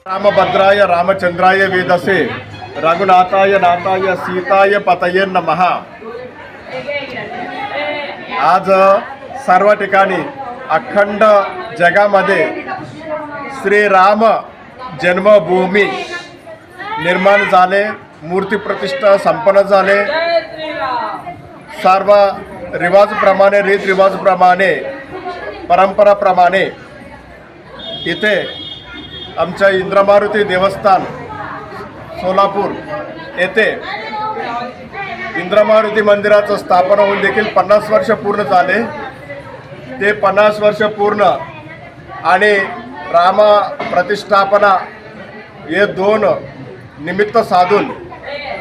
रामभद्राय रामचंद्राय वेदसे रघुनाथाय नाथाय सीताय पतये नमः। आज सर्व ठिकाणी अखंड जगामध्ये श्रीराम जन्मभूमी निर्माण झाले, मूर्ती प्रतिष्ठा संपन्न झाले। सर्व रिवाजप्रमाणे रीतरिवाजप्रमाणे परंपराप्रमाणे इथे आमच्या इंद्रमारुती देवस्थान सोलापूर येथे इंद्रमारुती मंदिराचं स्थापना होऊन देखील 50 वर्ष पूर्ण झाले। ते 50 वर्ष पूर्ण आणि राम प्रतिष्ठापना हे दोन निमित्त साधून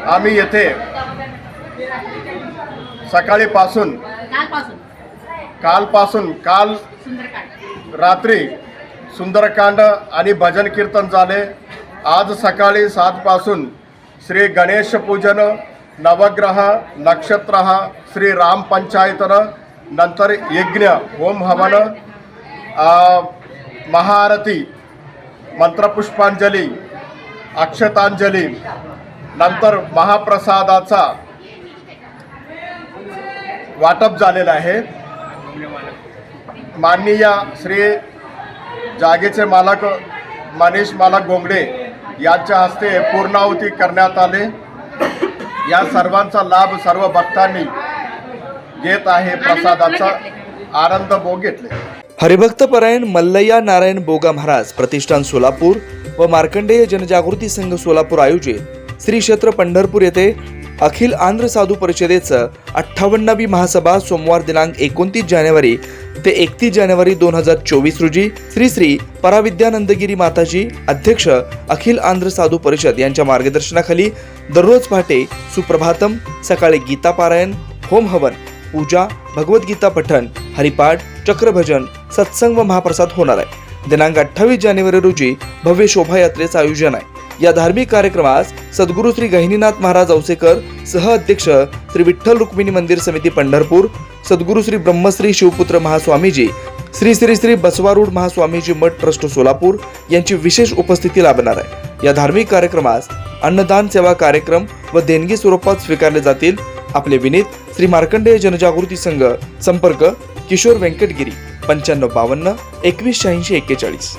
आम्ही येथे सकाळीपासून काल रात्री सुंदरकांड आणि भजन कीर्तन झाले। आज सकाळी 7 पासून श्री गणेश पूजन, नवग्रह नक्षत्र, श्री राम पंचायतन, नंतर यज्ञ होम हवन, महाआरती, मंत्रपुष्पांजली, अक्षतांजली, नंतर महाप्रसादाचा वाटप झालेला आहे। माननीय श्री जागेचे मालक मनीष मालक गोंगडे यांच्या हस्ते पूर्णाहुती करण्यात आले। या सर्वांचा लाभ सर्व भक्तांनी घेत आहे, प्रसादाचा आनंद भोग घेतले। हरिभक्त परायण मल्लय्या नारायण बोगा महाराज प्रतिष्ठान सोलापूर व मार्कंडेय जनजागृती संघ सोलापूर आयोजित श्री क्षेत्र पंढरपूर येथे अखिल आंध्र साधू परिषदेचं 58वी महासभा सोमवार दिनांक 29 जानेवारी ते 31 जानेवारी 2024 रोजी श्री श्री पराविद्यानंदगिरी माताजी अध्यक्ष अखिल आंध्र साधू परिषद यांच्या मार्गदर्शनाखाली दररोज पहाटे सुप्रभातम, सकाळी गीता पारायण, होम हवन, पूजा, भगवद्गीता पठण, हरिपाठ, चक्रभजन, सत्संग व महाप्रसाद होणार आहे। दिनांक 28 जानेवारी रोजी भव्य शोभायात्रेचं आयोजन आहे। या धार्मिक कार्यक्रमास सद्गुरू श्री गहिनीनाथ महाराज औसेकर सह अध्यक्ष श्री विठ्ठल रुक्मिणी मंदिर समिती पंढरपूर, सद्गुरू श्री ब्रह्मश्री शिवपुत्र महास्वामीजी, श्री श्री श्री बसवारूढ महास्वामीजी मठ ट्रस्ट सोलापूर यांची विशेष उपस्थिती लाभणार आहे। या धार्मिक कार्यक्रमास अन्नदान सेवा कार्यक्रम व देणगी स्वरूपात स्वीकारले जातील। आपले विनीत श्री मार्कंडेय जनजागृती संघ, संपर्क किशोर व्यंकटगिरी 9552 2186 41।